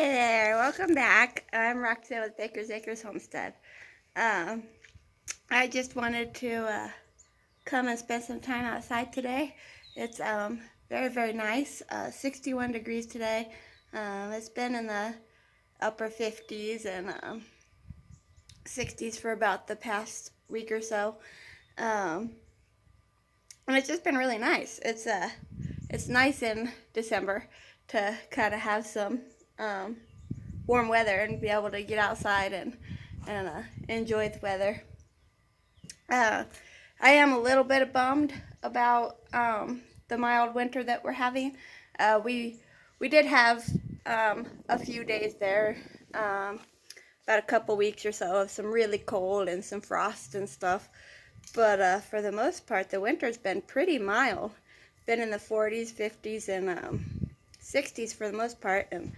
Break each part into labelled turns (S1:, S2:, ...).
S1: there, welcome back. I'm Roxanne with Baker's Acres Homestead. Um, I just wanted to come and spend some time outside today. It's very, very nice. 61 degrees today. It's been in the upper 50s and 60s for about the past week or so. And it's just been really nice. It's nice in December to kind of have some warm weather and be able to get outside and enjoy the weather. I am a little bit bummed about the mild winter that we're having. We did have a few days there, about a couple weeks or so, of some really cold and some frost and stuff. But for the most part, the winter's been pretty mild. Been in the 40s, 50s, and 60s for the most part, and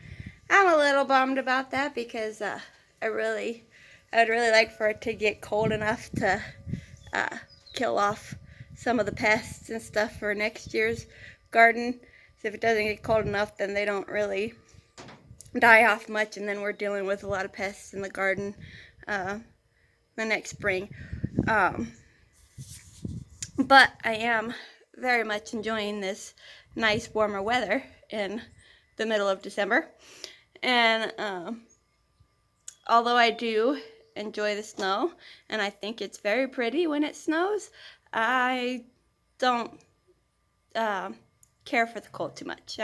S1: I'm a little bummed about that because I'd really like for it to get cold enough to kill off some of the pests and stuff for next year's garden. So if it doesn't get cold enough, then they don't really die off much, and then we're dealing with a lot of pests in the garden the next spring. But I am very much enjoying this nice warmer weather in the middle of December. And although I do enjoy the snow, and I think it's very pretty when it snows, I don't care for the cold too much.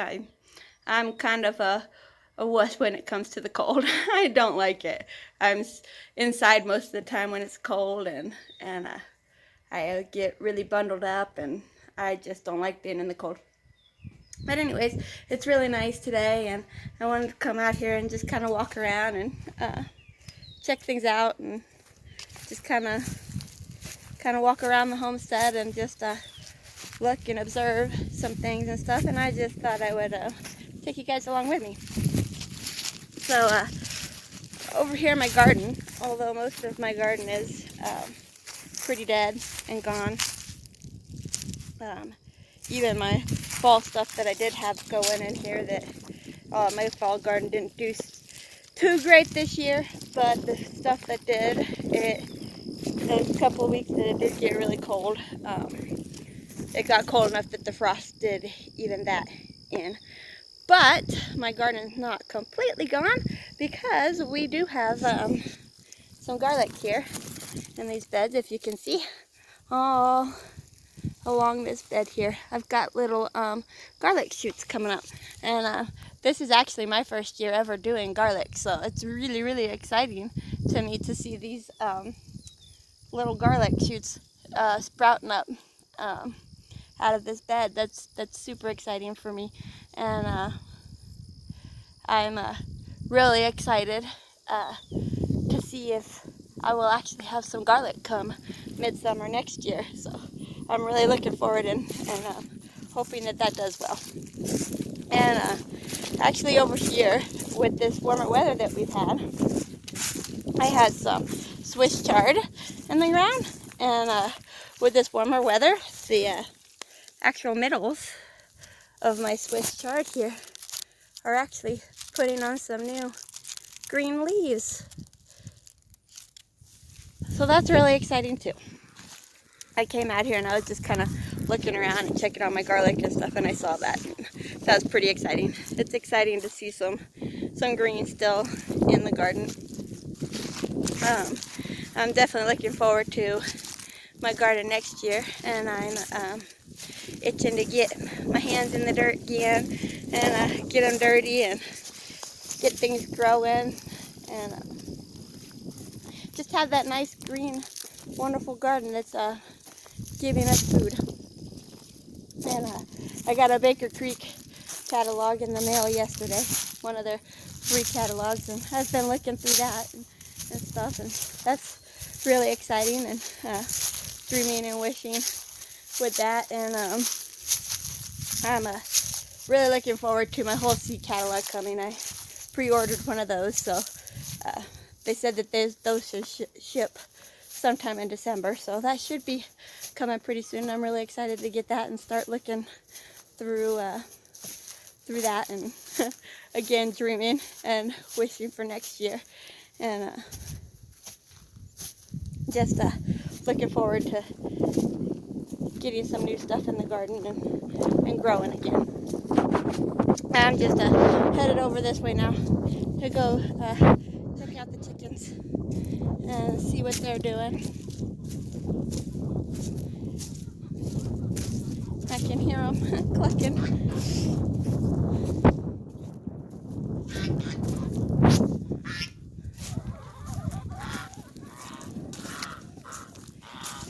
S1: I'm kind of a wuss when it comes to the cold. I don't like it. I'm inside most of the time when it's cold, and I get really bundled up, and I just don't like being in the cold. But anyways, it's really nice today, and I wanted to come out here and just kind of walk around and check things out, and just kind of walk around the homestead and just look and observe some things and stuff. And I just thought I would take you guys along with me. So over here in my garden, although most of my garden is pretty dead and gone, even my fall stuff that I did have going in here, that my fall garden didn't do too great this year, but the stuff that did, those couple of weeks that it did get really cold, it got cold enough that the frost did even that in. But my garden is not completely gone, because we do have some garlic here in these beds, if you can see, all along this bed here. I've got little garlic shoots coming up, and this is actually my first year ever doing garlic, so it's really, really exciting to me to see these little garlic shoots sprouting up out of this bed. That's super exciting for me, and I'm really excited to see if I will actually have some garlic come midsummer next year. So I'm really looking forward and hoping that does well. And actually over here, with this warmer weather that we've had, I had some Swiss chard in the ground, and with this warmer weather, the actual middles of my Swiss chard here are actually putting on some new green leaves. So that's really exciting too. I came out here and I was just kind of looking around and checking out my garlic and stuff, and I saw that. That was pretty exciting. It's exciting to see some green still in the garden. I'm definitely looking forward to my garden next year, and I'm itching to get my hands in the dirt again and get them dirty and get things growing, and just have that nice green, wonderful garden that's giving us food. And I got a Baker Creek catalog in the mail yesterday, one of their free catalogs, and I've been looking through that and stuff, and that's really exciting, and dreaming and wishing with that. And I'm really looking forward to my whole seed catalog coming. I pre-ordered one of those, so they said that those should ship sometime in December, so that should be coming pretty soon. I'm really excited to get that and start looking through through that and again dreaming and wishing for next year, and just looking forward to getting some new stuff in the garden and growing again. I'm just headed over this way now to go check out the chickens and see what they're doing. I can hear them clucking.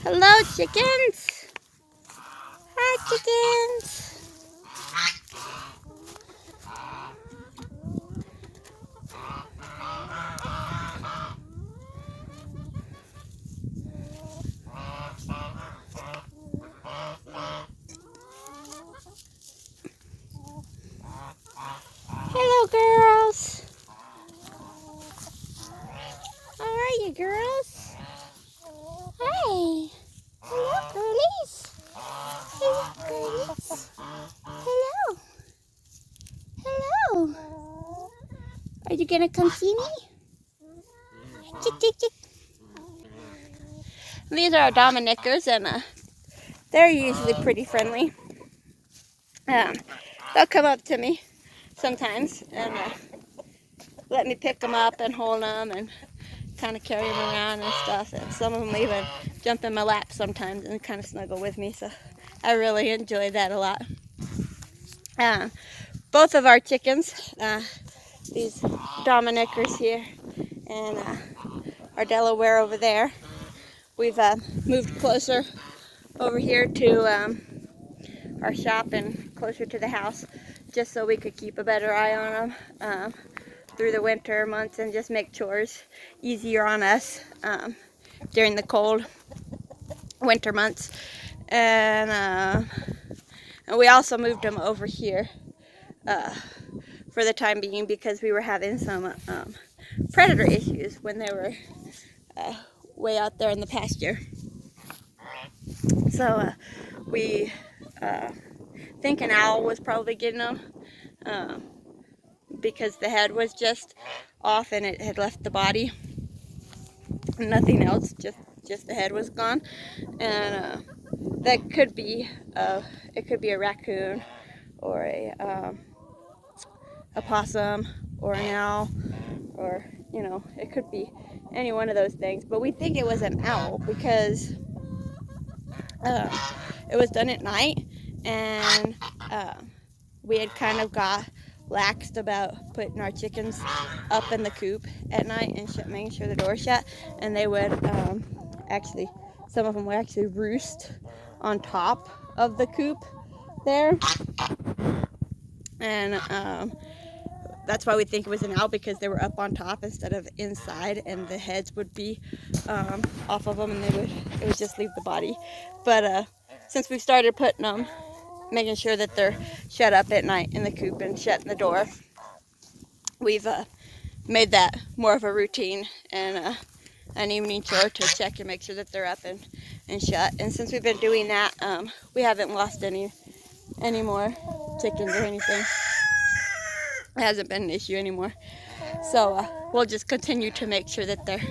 S1: Hello, chickens. Hi, chickens. Hello, girls. How are you, girls? Hi. Hello, girlies. Hello, girlies. Hello. Hello. Are you gonna come see me? Chick, chick, chick. These are our Dominickers, and they're usually pretty friendly. They'll come up to me sometimes and let me pick them up and hold them and kind of carry them around and stuff. And some of them even jump in my lap sometimes and kind of snuggle with me. So I really enjoy that a lot. Both of our chickens, these Dominickers here and our Delaware over there, we've moved closer over here to our shop and closer to the house, just so we could keep a better eye on them through the winter months and just make chores easier on us during the cold winter months. And we also moved them over here for the time being because we were having some predator issues when they were way out there in the pasture. So we think an owl was probably getting them because the head was just off and it had left the body. Nothing else, just the head was gone. And that could be it could be a raccoon or a possum or an owl, or it could be any one of those things. But we think it was an owl because it was done at night, and we had kind of got laxed about putting our chickens up in the coop at night and making sure the door's shut, and they would actually, some of them would actually roost on top of the coop there. And that's why we think it was an owl, because they were up on top instead of inside, and the heads would be off of them, and it would just leave the body. But since we've started putting them, making sure that they're shut up at night in the coop and shutting the door, we've made that more of a routine and an evening chore to check and make sure that they're up and shut. And since we've been doing that, we haven't lost any more chickens or anything. It hasn't been an issue anymore. So we'll just continue to make sure that they're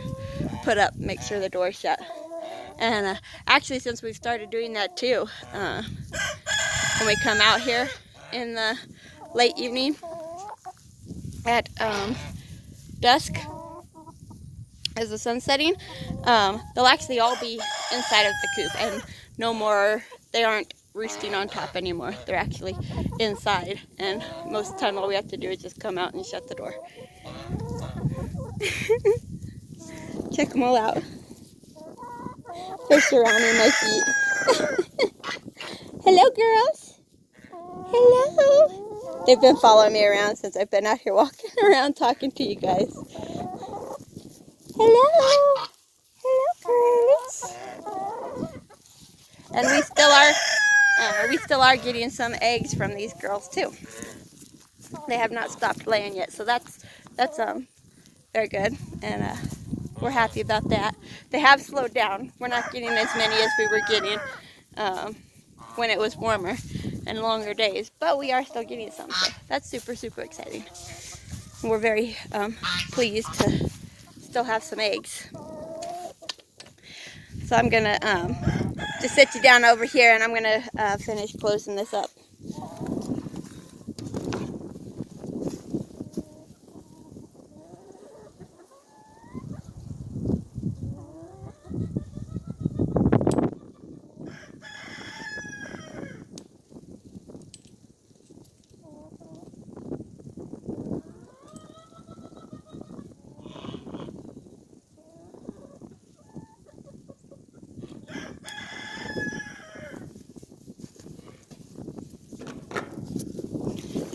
S1: put up, make sure the door's shut. And actually, since we've started doing that too, when we come out here in the late evening at dusk, as the sun's setting, they'll actually all be inside of the coop, and no more, they aren't roosting on top anymore. They're actually inside, and most of the time all we have to do is just come out and shut the door. Check them all out. They're surrounding my feet. Hello, girls. Hello. They've been following me around since I've been out here walking around talking to you guys. Hello. Hello, girls. And we still are getting some eggs from these girls too. They have not stopped laying yet, so that's very good, and we're happy about that. They have slowed down. We're not getting as many as we were getting when it was warmer, and longer days, but we are still getting some, so that's super, super exciting. We're very pleased to still have some eggs. So I'm gonna just sit you down over here, and I'm gonna finish closing this up.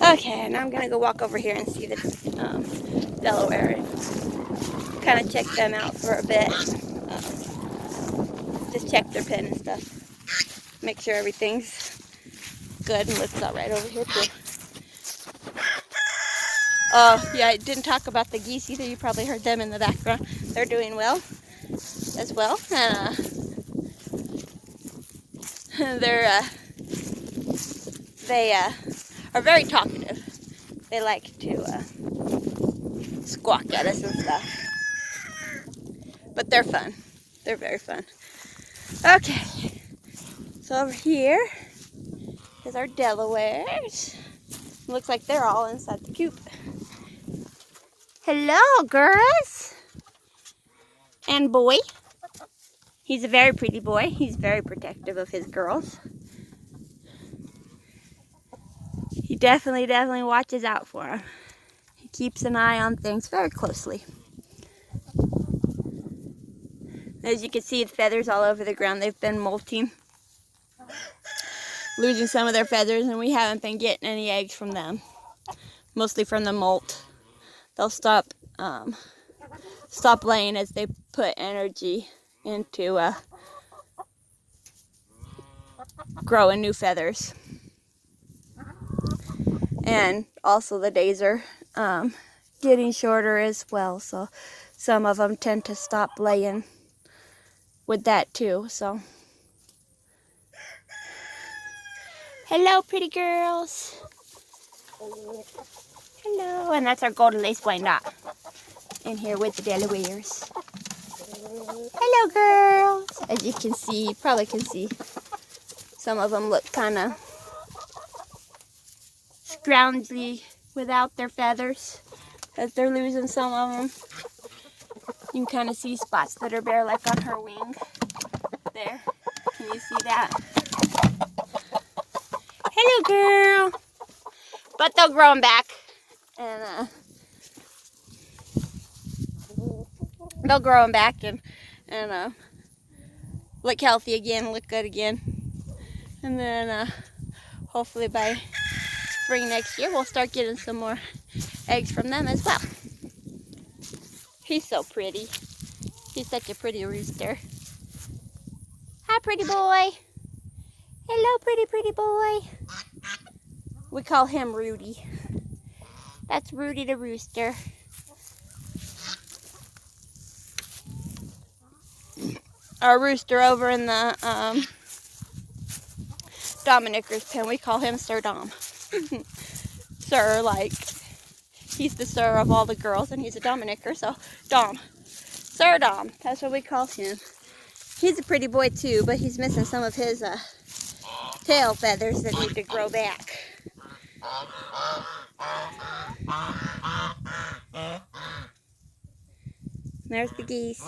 S1: Okay, now I'm gonna go walk over here and see the Delaware and kind of check them out for a bit. Just check their pen and stuff. Make sure everything's good, and Lift's all right over here too. Yeah, I didn't talk about the geese either. You probably heard them in the background. They're doing well as well. They are very talkative. They like to squawk at us and stuff. But they're fun. They're very fun. Okay. So over here is our Delawares. Looks like they're all inside the coop. Hello, girls. And boy. He's a very pretty boy. He's very protective of his girls. He definitely watches out for them. He keeps an eye on things very closely. As you can see, the feathers all over the ground. They've been molting, losing some of their feathers, and we haven't been getting any eggs from them. Mostly from the molt. They'll stop laying as they put energy into growing new feathers. And also the days are getting shorter as well, so some of them tend to stop laying with that too. So hello, pretty girls. Hello. And that's our golden lace Wyandotte in here with the Delawares. Hello, girls. As you can see, you probably can see, some of them look kind of scroungly without their feathers, as they're losing some of them. You can kind of see spots that are bare, like on her wing there. Can you see that? Hello, girl. But they'll grow them back, and they'll grow them back and look healthy again, look good again. And then hopefully by spring next year, we'll start getting some more eggs from them as well. He's so pretty. He's such a pretty rooster. Hi, pretty boy. Hello, pretty boy. We call him Rudy. That's Rudy the rooster. Our rooster over in the Dominickers pen, we call him Sir Dom. Sir, like, he's the sir of all the girls, and he's a Dominicker, so Dom. Sir Dom, that's what we call him. He's a pretty boy too, but he's missing some of his tail feathers that need to grow back. There's the geese.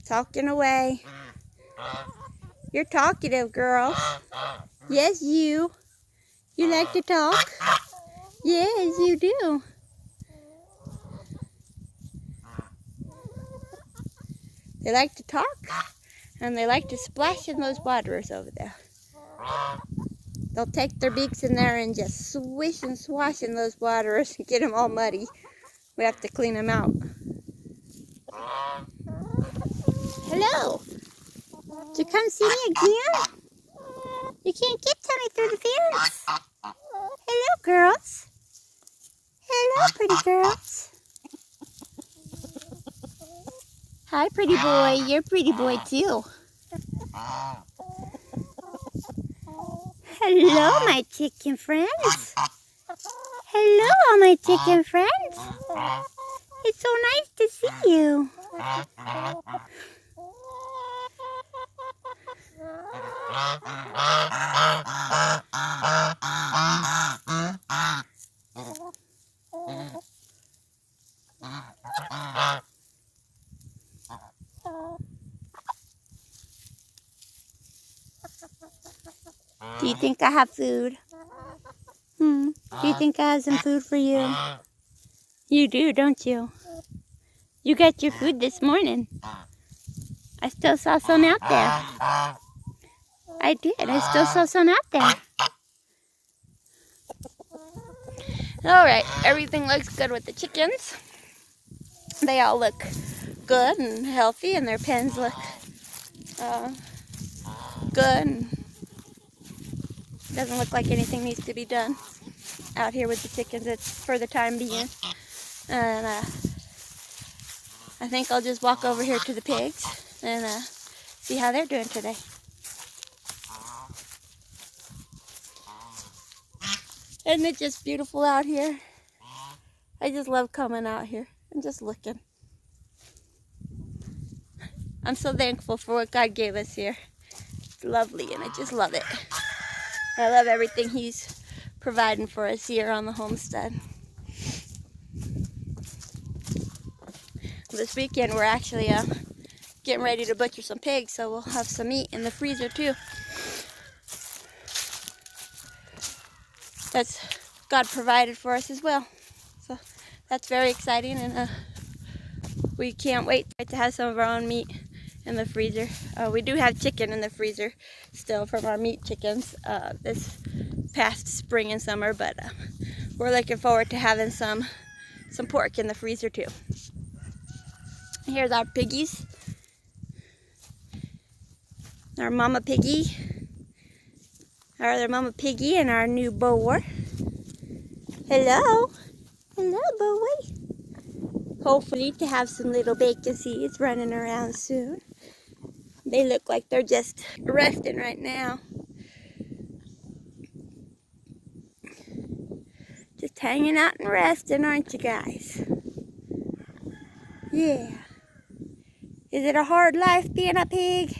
S1: Talking away. You're talkative, girls. Yes, you. You like to talk? Yes, you do. They like to talk, and they like to splash in those waterers over there. They'll take their beaks in there and just swish and swash in those waterers and get them all muddy. We have to clean them out. Hello. Did you come see me again? You can't get to me through the fence. Hello, girls. Hello, pretty girls. Hi, pretty boy. You're a pretty boy, too. Hello, my chicken friends. Hello, all my chicken friends. It's so nice to see you. Do you think I have food? Do you think I have some food for you? You do, don't you? You got your food this morning. I still saw some out there. I did. I still saw some out there. Alright, everything looks good with the chickens. They all look good and healthy, and their pens look good. And doesn't look like anything needs to be done out here with the chickens. It's for the time being. And I think I'll just walk over here to the pigs and see how they're doing today. Isn't it just beautiful out here? I just love coming out here and just looking. I'm so thankful for what God gave us here. It's lovely, and I just love it. I love everything He's providing for us here on the homestead. This weekend we're actually getting ready to butcher some pigs, so we'll have some meat in the freezer too. That's God provided for us as well. So that's very exciting, and we can't wait to have some of our own meat in the freezer. We do have chicken in the freezer still from our meat chickens this past spring and summer, but we're looking forward to having some pork in the freezer too. Here's our piggies. Our mama piggy. Our other mama piggy and our new boar. Hello. Hello, boy. Hopefully to have some little bacon seeds running around soon. They look like they're just resting right now. Just hanging out and resting, aren't you guys? Yeah. Is it a hard life being a pig?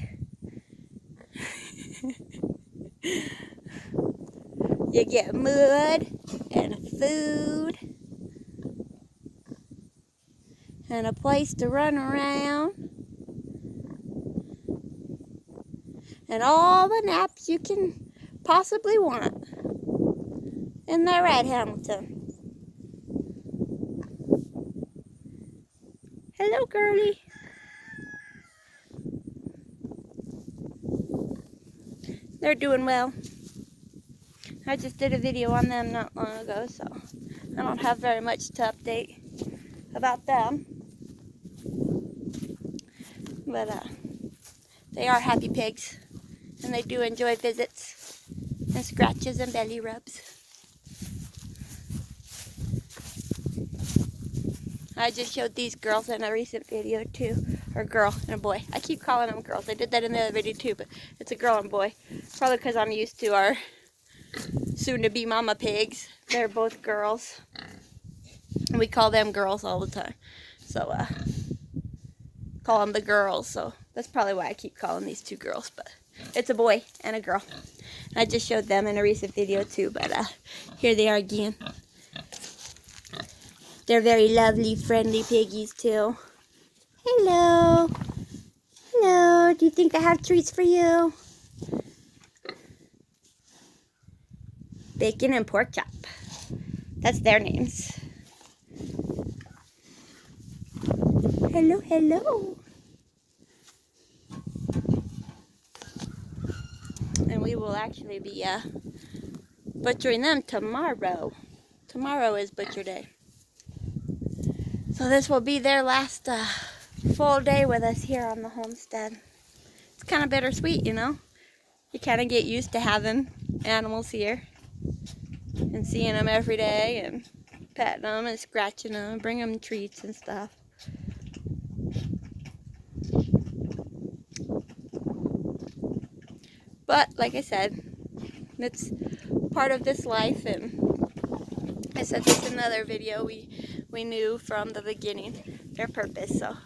S1: You get mud and food and a place to run around and all the naps you can possibly want. Isn't that right, Hamilton? Hello, girlie. They're doing well. I just did a video on them not long ago, so I don't have very much to update about them. But they are happy pigs, and they do enjoy visits and scratches and belly rubs. I just showed these girls in a recent video too. Or girl and a boy. I keep calling them girls. I did that in the other video too, but it's a girl and boy. Probably because I'm used to our soon-to-be mama pigs. They're both girls. And we call them girls all the time. So, call them the girls. So, that's probably why I keep calling these two girls. But it's a boy and a girl. I just showed them in a recent video too, but here they are again. They're very lovely, friendly piggies too. Hello. Hello. Do you think I have treats for you? Bacon and pork chop. That's their names. Hello, hello. And we will actually be butchering them tomorrow. Tomorrow is butcher day. So this will be their last full day with us here on the homestead. It's kind of bittersweet, you know. You kind of get used to having animals here and seeing them every day and petting them and scratching them and bringing them treats and stuff. But like I said, And it's part of this life, and I said this in another video, we knew from the beginning their purpose. So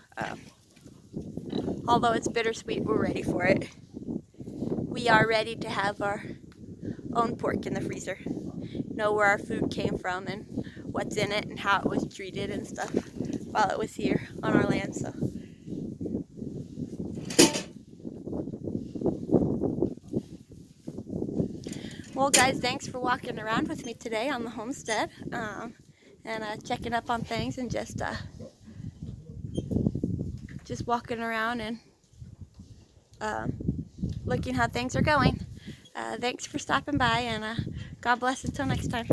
S1: although it's bittersweet, we're ready for it. We are ready to have our own pork in the freezer. Know where our food came from and what's in it and how it was treated and stuff while it was here on our land. So well guys, thanks for walking around with me today on the homestead, and checking up on things, and just walking around and looking how things are going. Thanks for stopping by, and God bless until next time.